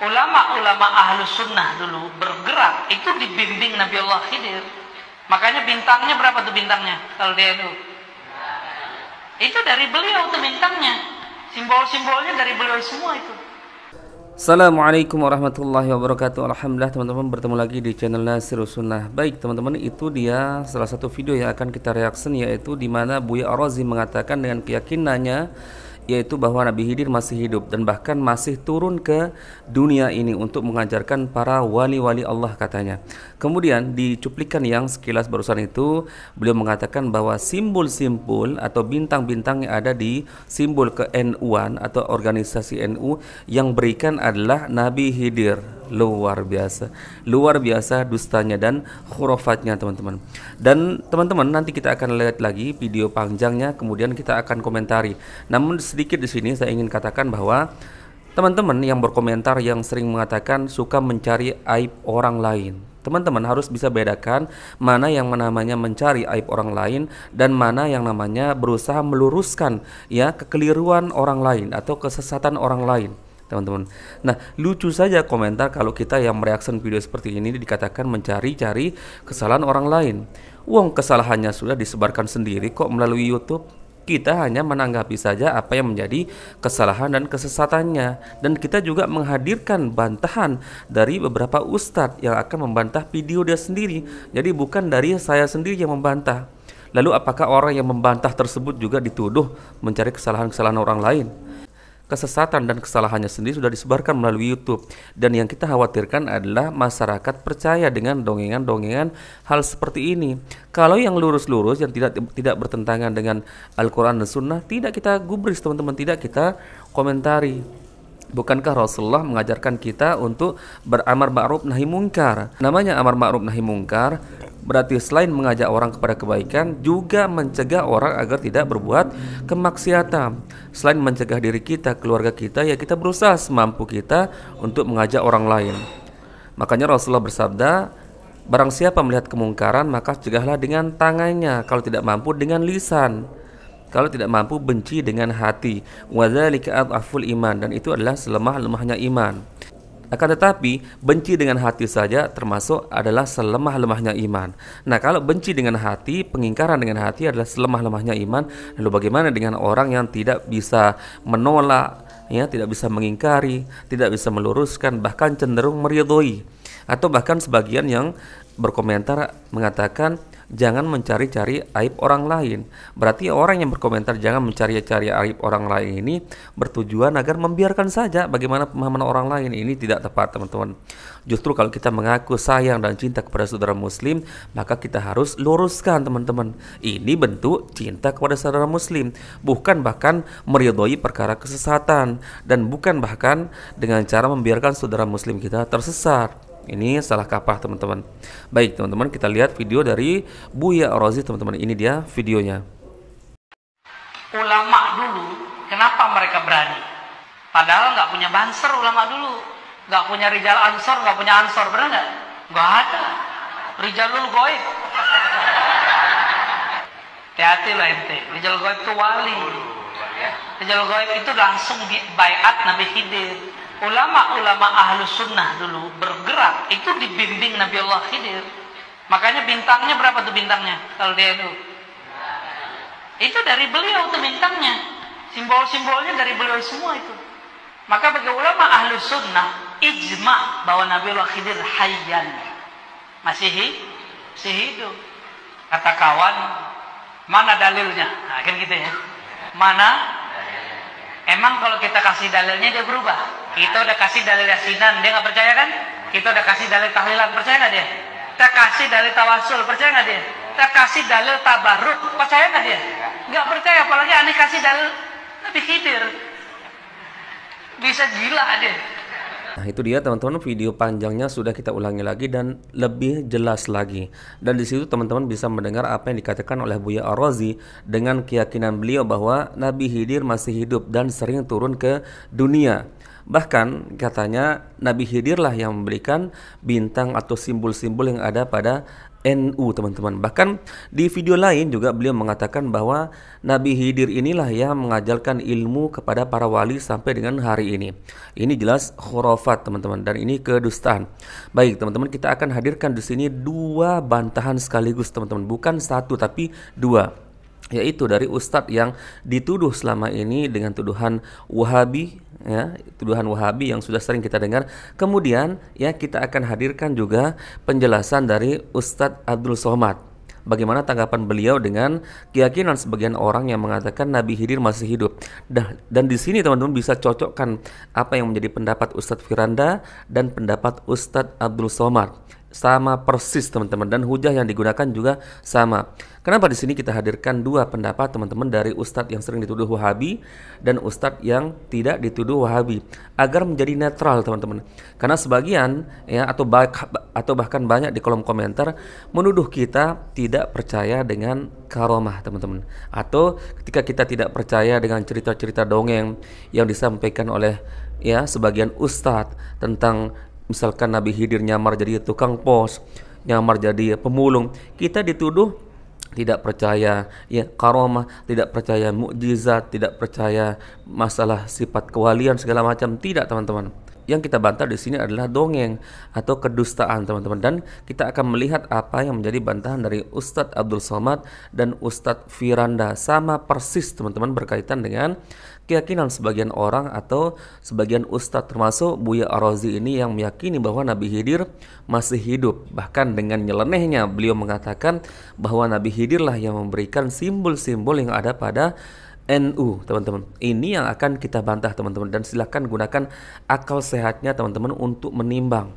ulama-ulama ahlus sunnah dulu bergerak itu dibimbing Nabi Allah Khidir. Makanya bintangnya berapa tuh bintangnya? Kalau dia itu dari beliau tuh bintangnya. Simbol-simbolnya dari beliau semua itu. Assalamualaikum warahmatullahi wabarakatuh. Alhamdulillah teman-teman, bertemu lagi di channel Nasirus Sunnah. Baik teman-teman, itu dia salah satu video yang akan kita reaction, yaitu di mana Buya Ar-Razi mengatakan dengan keyakinannya yaitu bahwa Nabi Khidir masih hidup dan bahkan masih turun ke dunia ini untuk mengajarkan para wali-wali Allah katanya. Kemudian di cuplikan yang sekilas barusan itu, beliau mengatakan bahwa simbol-simbol atau bintang-bintang yang ada di simbol ke-NU-an atau organisasi NU yang berikan adalah Nabi Khidir. Luar biasa dustanya dan khurafatnya teman-teman. Dan teman-teman, nanti kita akan lihat lagi video panjangnya, kemudian kita akan komentari. Namun sedikit di sini saya ingin katakan bahwa teman-teman yang berkomentar yang sering mengatakan suka mencari aib orang lain, teman-teman harus bisa bedakan mana yang namanya mencari aib orang lain dan mana yang namanya berusaha meluruskan ya kekeliruan orang lain atau kesesatan orang lain, teman-teman. Nah, lucu saja komentar kalau kita yang mereaction video seperti ini dikatakan mencari-cari kesalahan orang lain. Wong kesalahannya sudah disebarkan sendiri kok melalui YouTube. Kita hanya menanggapi saja apa yang menjadi kesalahan dan kesesatannya, dan kita juga menghadirkan bantahan dari beberapa ustadz yang akan membantah video dia sendiri. Jadi bukan dari saya sendiri yang membantah. Lalu apakah orang yang membantah tersebut juga dituduh mencari kesalahan-kesalahan orang lain? Kesesatan dan kesalahannya sendiri sudah disebarkan melalui YouTube, dan yang kita khawatirkan adalah masyarakat percaya dengan dongengan-dongengan hal seperti ini. Kalau yang lurus-lurus yang tidak bertentangan dengan Al-Quran dan Sunnah tidak kita gubris teman-teman, tidak kita komentari. Bukankah Rasulullah mengajarkan kita untuk beramar ma'ruf nahi mungkar? Namanya amar ma'ruf nahi mungkar berarti selain mengajak orang kepada kebaikan, juga mencegah orang agar tidak berbuat kemaksiatan. Selain mencegah diri kita, keluarga kita, ya kita berusaha semampu kita untuk mengajak orang lain. Makanya Rasulullah bersabda, barang siapa melihat kemungkaran maka cegahlah dengan tangannya, kalau tidak mampu dengan lisan, kalau tidak mampu benci dengan hati. Wadzalika adhaful iman, dan itu adalah selemah-lemahnya iman. Akan tetapi benci dengan hati saja termasuk adalah selemah-lemahnya iman. Nah, kalau benci dengan hati, pengingkaran dengan hati adalah selemah-lemahnya iman. Lalu bagaimana dengan orang yang tidak bisa menolak, ya, tidak bisa mengingkari, tidak bisa meluruskan, bahkan cenderung meridhoi? Atau bahkan sebagian yang berkomentar mengatakan jangan mencari-cari aib orang lain. Berarti orang yang berkomentar jangan mencari-cari aib orang lain ini bertujuan agar membiarkan saja bagaimana pemahaman orang lain. Ini tidak tepat teman-teman. Justru kalau kita mengaku sayang dan cinta kepada saudara muslim, maka kita harus luruskan teman-teman. Ini bentuk cinta kepada saudara muslim, bukan bahkan meridhoi perkara kesesatan, dan bukan bahkan dengan cara membiarkan saudara muslim kita tersesat. Ini salah kaprah teman-teman. Baik teman-teman, kita lihat video dari Buya Ar-Razi teman-teman. Ini dia videonya. Ulama dulu, kenapa mereka berani? Padahal nggak punya banser ulama dulu, nggak punya rijal ansor, nggak punya ansor, benar nggak? Nggak ada. Rijalul Ghaib. Hati-hati lah ente. Rijalul Ghaib itu wali. Rijalul Ghaib itu langsung di baiat Nabi Khidir. Ulama-ulama ahlus sunnah dulu bergerak itu dibimbing Nabi Allah Khidir. Makanya bintangnya berapa tuh bintangnya? Kalau dia itu dari beliau tuh bintangnya. Simbol-simbolnya dari beliau semua itu. Maka bagi ulama ahlus sunnah ijma bahwa Nabi Allah Khidir hayyan, masih hidup. Kata kawan, mana dalilnya? Nah, kan gitu ya. Mana? Emang kalau kita kasih dalilnya dia berubah? Kita udah kasih dalil yasinan, dia nggak percaya kan? Kita udah kasih dalil tahlilan, percaya nggak dia? Kita kasih dalil tawasul, percaya nggak dia? Kita kasih dalil tabarruk, percaya nggak dia? Nggak percaya, apalagi aneh kasih dalil Nabi Khidir. Bisa gila dia. Nah, itu dia teman-teman, video panjangnya sudah kita ulangi lagi dan lebih jelas lagi. Dan di situ teman-teman bisa mendengar apa yang dikatakan oleh Buya Ar-Razi dengan keyakinan beliau bahwa Nabi Khidir masih hidup dan sering turun ke dunia. Bahkan katanya Nabi Khidir lah yang memberikan bintang atau simbol-simbol yang ada pada NU teman-teman. Bahkan di video lain juga beliau mengatakan bahwa Nabi Khidir inilah yang mengajarkan ilmu kepada para wali sampai dengan hari ini. Ini jelas khurafat teman-teman, dan ini kedustaan. Baik teman-teman, kita akan hadirkan di sini dua bantahan sekaligus teman-teman, bukan satu tapi dua, yaitu dari ustadz yang dituduh selama ini dengan tuduhan Wahabi, ya, tuduhan Wahabi yang sudah sering kita dengar. Kemudian ya kita akan hadirkan juga penjelasan dari Ustadz Abdul Somad. Bagaimana tanggapan beliau dengan keyakinan sebagian orang yang mengatakan Nabi Khidir masih hidup. Dan di sini teman-teman bisa cocokkan apa yang menjadi pendapat Ustadz Firanda dan pendapat Ustadz Abdul Somad. Sama persis teman-teman, dan hujah yang digunakan juga sama. Kenapa di sini kita hadirkan dua pendapat teman-teman dari ustadz yang sering dituduh Wahabi dan ustadz yang tidak dituduh Wahabi, agar menjadi netral teman-teman. Karena sebagian ya atau bahkan banyak di kolom komentar menuduh kita tidak percaya dengan karomah teman-teman, atau ketika kita tidak percaya dengan cerita-cerita dongeng yang disampaikan oleh ya sebagian ustadz tentang misalkan Nabi Khidir nyamar jadi tukang pos, nyamar jadi pemulung, kita dituduh tidak percaya ya karomah, tidak percaya mukjizat, tidak percaya masalah sifat kewalian segala macam. Tidak teman-teman. Yang kita bantah di sini adalah dongeng atau kedustaan teman-teman, dan kita akan melihat apa yang menjadi bantahan dari Ustadz Abdul Somad dan Ustadz Firanda. Sama persis teman-teman berkaitan dengan keyakinan sebagian orang atau sebagian ustadz, termasuk Buya Ar-Razi ini yang meyakini bahwa Nabi Khidir masih hidup. Bahkan dengan nyelenehnya beliau mengatakan bahwa Nabi Khidir lah yang memberikan simbol-simbol yang ada pada NU teman-teman. Ini yang akan kita bantah teman-teman, dan silahkan gunakan akal sehatnya teman-teman untuk menimbang.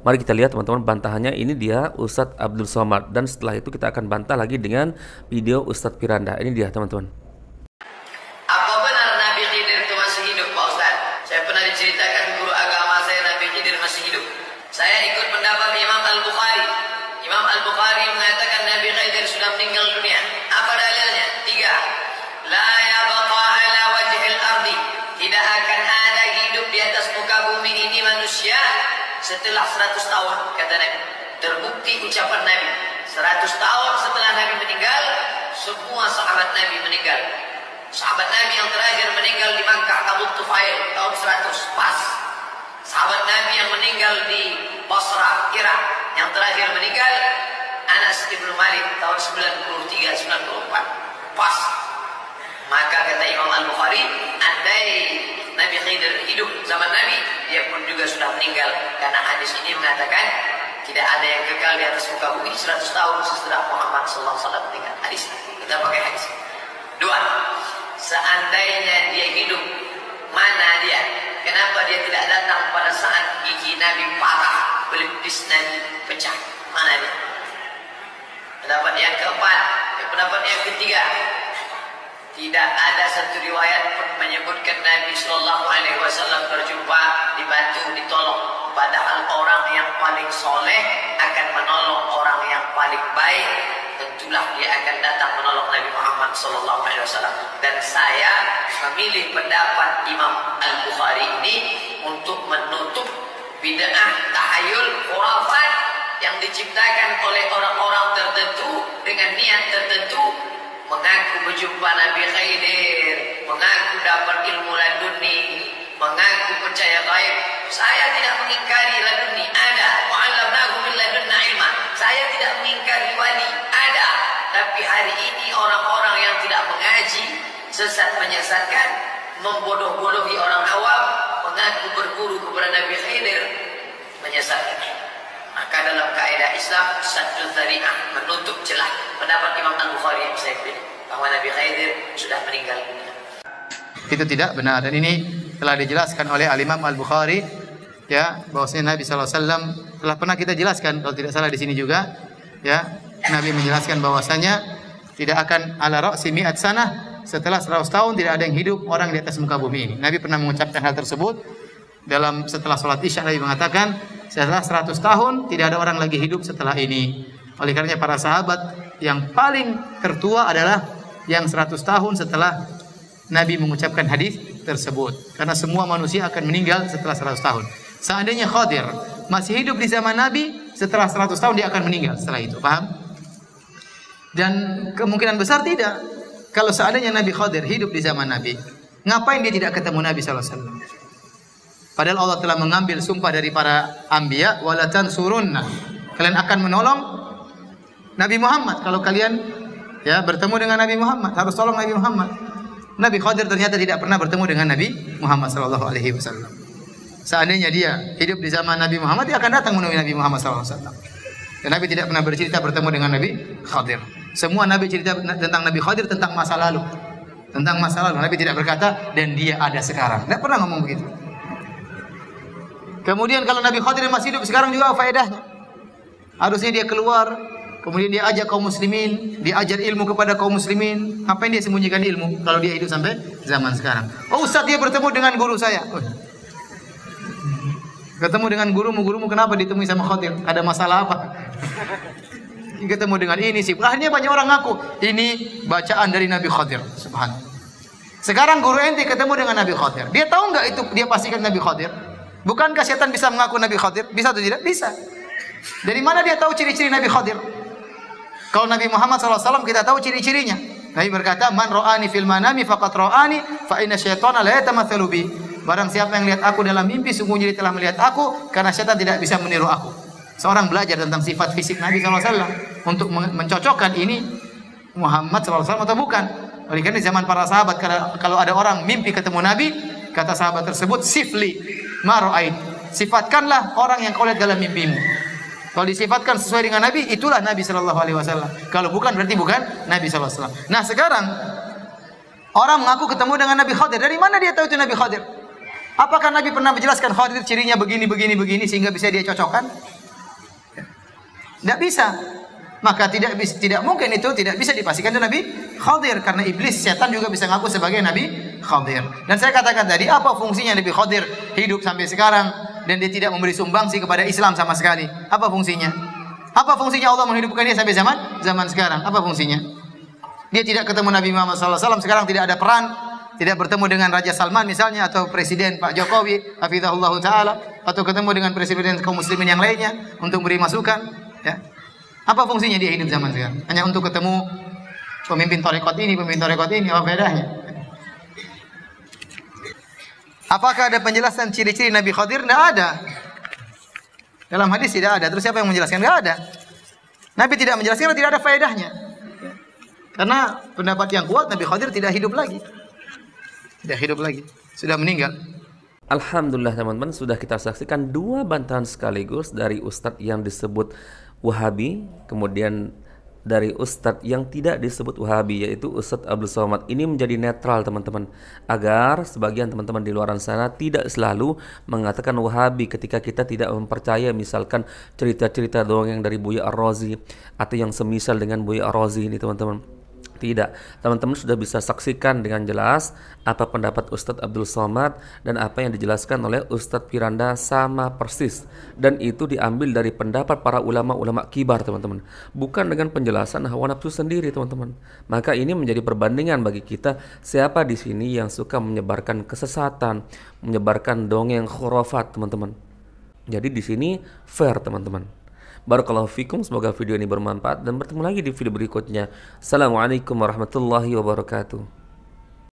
Mari kita lihat teman-teman bantahannya. Ini dia Ustadz Abdul Somad, dan setelah itu kita akan bantah lagi dengan video Ustadz Firanda. Ini dia teman-teman. Apa benar Nabi Khidir itu masih hidup Pak Ustadz? Saya pernah diceritakan guru agama saya Nabi Khidir masih hidup. Saya ikut pendapat Imam Al-Bukhari. Imam Al-Bukhari mengatakan Nabi Khidir sudah meninggal dunia. Apa dalilnya? 3. La yabqa ala wajhil ardi. Tidak akan ada hidup di atas muka bumi ini manusia setelah 100 tahun, kata Nabi. Terbukti ucapan Nabi. 100 tahun setelah Nabi meninggal, semua sahabat Nabi meninggal. Sahabat Nabi yang terakhir meninggal di Makkah, Abu Tufail, tahun 100 pas. Sahabat Nabi yang meninggal di Basra, Irak, yang terakhir meninggal Anas ibnu Malik, tahun 93-94 pas. Maka kata Imam Al-Bukhari, andai Nabi Khidir hidup zaman Nabi, dia pun juga sudah meninggal. Karena hadis ini mengatakan tidak ada yang kekal di atas muka bumi 100 tahun setelah Muhammad SAW meninggal. Hadis ini, kita pakai hadis. 2. Seandainya dia hidup, mana dia? Kenapa dia tidak datang pada saat gigi Nabi patah, belis Nabi pecah? Mana dia? Pendapat yang keempat, pendapat yang ketiga. Tidak ada satu riwayat pun menyebutkan Nabi Shallallahu Alaihi Wasallam berjumpa, dibantu, ditolong. Padahal orang yang paling soleh akan menolong orang yang paling baik. Tentulah dia akan datang menolong Nabi Muhammad Shallallahu Alaihi Wasallam. Dan saya memilih pendapat Imam Al-Bukhari ini untuk menutup bid'ah tahayul khurafat yang diciptakan oleh orang-orang tertentu dengan niat tertentu. Mengaku berjumpa Nabi Khidir, mengaku dapat ilmu laduni, mengaku percaya gaib. Saya tidak mengingkari laduni, ada. Wa'allamnahu min ladunna ilma. Saya tidak mengingkari wali, ada. Tapi hari ini orang-orang yang tidak mengaji, sesat menyesatkan, membodoh-bodohi orang awam, mengaku berguru kepada Nabi Khidir, menyesatkan. Maka dalam kaidah Islam, saddul dzari'ah, menutup celah. Pendapat Imam Al-Bukhari yang saya pilih, bahwa Nabi Khidir sudah meninggal dunia. Itu tidak benar, dan ini telah dijelaskan oleh Al-Imam Al-Bukhari, ya, bahwasanya Nabi SAW telah pernah kita jelaskan, kalau tidak salah di sini juga, ya, Nabi menjelaskan bahwasanya tidak akan ala ra'si mi'at sanah, setelah 100 tahun tidak ada yang hidup orang di atas muka bumi ini. Nabi pernah mengucapkan hal tersebut dalam setelah sholat Isya. Nabi mengatakan setelah 100 tahun tidak ada orang lagi hidup setelah ini. Oleh karenanya para sahabat yang paling tertua adalah yang 100 tahun setelah Nabi mengucapkan hadis tersebut. Karena semua manusia akan meninggal setelah 100 tahun. Seandainya Khidir masih hidup di zaman Nabi, setelah 100 tahun dia akan meninggal setelah itu. Paham? Dan kemungkinan besar tidak. Kalau seandainya Nabi Khadir hidup di zaman Nabi, ngapain dia tidak ketemu Nabi sallallahu alaihi wasallam? Padahal Allah telah mengambil sumpah dari para anbiya, wala tansurunna. Kalian akan menolong Nabi Muhammad kalau kalian ya bertemu dengan Nabi Muhammad, harus tolong Nabi Muhammad. Nabi Khadir ternyata tidak pernah bertemu dengan Nabi Muhammad sallallahu alaihi wasallam. Seandainya dia hidup di zaman Nabi Muhammad, dia akan datang menemui Nabi Muhammad sallallahu alaihi wasallam. Dan Nabi tidak pernah bercerita bertemu dengan Nabi Khadir. Semua Nabi cerita tentang Nabi Khadir tentang masa lalu. Tentang masa lalu. Nabi tidak berkata dan dia ada sekarang. Tidak pernah ngomong begitu. Kemudian kalau Nabi Khadir masih hidup sekarang juga apa faedahnya? Harusnya dia keluar, kemudian dia ajak kaum muslimin, dia ajar ilmu kepada kaum muslimin. Ngapain dia sembunyikan ilmu kalau dia hidup sampai zaman sekarang? Oh Ustaz, dia bertemu dengan guru saya. Oh. Ketemu dengan gurumu kenapa ditemui sama Khadir? Ada masalah apa? Ketemu dengan ini sih. Akhirnya banyak orang ngaku ini bacaan dari Nabi Khadir. Subhanallah. Sekarang guru ente ketemu dengan Nabi Khadir. Dia tahu nggak itu dia pastikan Nabi Khadir? Bukankah setan bisa mengaku Nabi Khadir? Bisa atau tidak? Bisa. Dari mana dia tahu ciri-ciri Nabi Khadir? Kalau Nabi Muhammad SAW kita tahu ciri-cirinya. Nabi berkata, "Man ra'ani fil manami faqad ra'ani, fa inna syaitana la yatamatsalu bi." Barang siapa yang lihat aku dalam mimpi, sungguhnya dia telah melihat aku, karena setan tidak bisa meniru aku. Seorang belajar tentang sifat fisik Nabi SAW untuk mencocokkan ini Muhammad SAW atau bukan. Oleh karena di zaman para sahabat, kalau ada orang mimpi ketemu Nabi, kata sahabat tersebut, "Sifli ma ra'ait." Sifatkanlah orang yang kau lihat dalam mimpimu. Kalau disifatkan sesuai dengan Nabi, itulah Nabi sallallahu alaihi wasallam. Kalau bukan berarti bukan Nabi sallallahu alaihi wasallam. Nah, sekarang orang mengaku ketemu dengan Nabi Khadir. Dari mana dia tahu itu Nabi Khadir? Apakah Nabi pernah menjelaskan Khadir cirinya begini sehingga bisa dia cocokkan? Tidak bisa. Maka tidak mungkin itu tidak bisa dipastikan itu Nabi Khadir, karena iblis setan juga bisa ngaku sebagai Nabi Khadir. Dan saya katakan tadi, apa fungsinya Nabi Khadir hidup sampai sekarang dan dia tidak memberi sumbangsi kepada Islam sama sekali? Apa fungsinya? Apa fungsinya Allah menghidupkan dia sampai zaman sekarang? Apa fungsinya? Dia tidak ketemu Nabi Muhammad SAW, sekarang tidak ada peran, tidak bertemu dengan Raja Salman misalnya, atau Presiden Pak Jokowi, hafizahullah ta'ala, atau ketemu dengan Presiden kaum muslimin yang lainnya untuk beri masukan. Ya. Apa fungsinya dia hidup zaman sekarang? Hanya untuk ketemu pemimpin tarekat ini, apa bedanya? Apakah ada penjelasan ciri-ciri Nabi Khadir? Tidak ada. Dalam hadis tidak ada. Terus siapa yang menjelaskan? Tidak ada. Nabi tidak menjelaskan, tidak ada faedahnya. Karena pendapat yang kuat, Nabi Khadir tidak hidup lagi. Tidak hidup lagi. Sudah meninggal. Alhamdulillah teman-teman, sudah kita saksikan dua bantahan sekaligus dari Ustadz yang disebut Wahabi, kemudian dari Ustadz yang tidak disebut Wahabi, yaitu Ustadz Abdul Somad. Ini menjadi netral teman-teman, agar sebagian teman-teman di luar sana tidak selalu mengatakan Wahabi ketika kita tidak mempercaya misalkan cerita-cerita dongeng dari Buya Ar-Razi atau yang semisal dengan Buya Ar-Razi ini teman-teman. Tidak, teman-teman sudah bisa saksikan dengan jelas apa pendapat Ustadz Abdul Somad dan apa yang dijelaskan oleh Ustadz Firanda sama persis. Dan itu diambil dari pendapat para ulama-ulama kibar teman-teman, bukan dengan penjelasan hawa nafsu sendiri teman-teman. Maka ini menjadi perbandingan bagi kita, siapa di sini yang suka menyebarkan kesesatan, menyebarkan dongeng khurafat teman-teman. Jadi di sini fair teman-teman. Barakallahu fikum, semoga video ini bermanfaat dan bertemu lagi di video berikutnya. Assalamualaikum warahmatullahi wabarakatuh.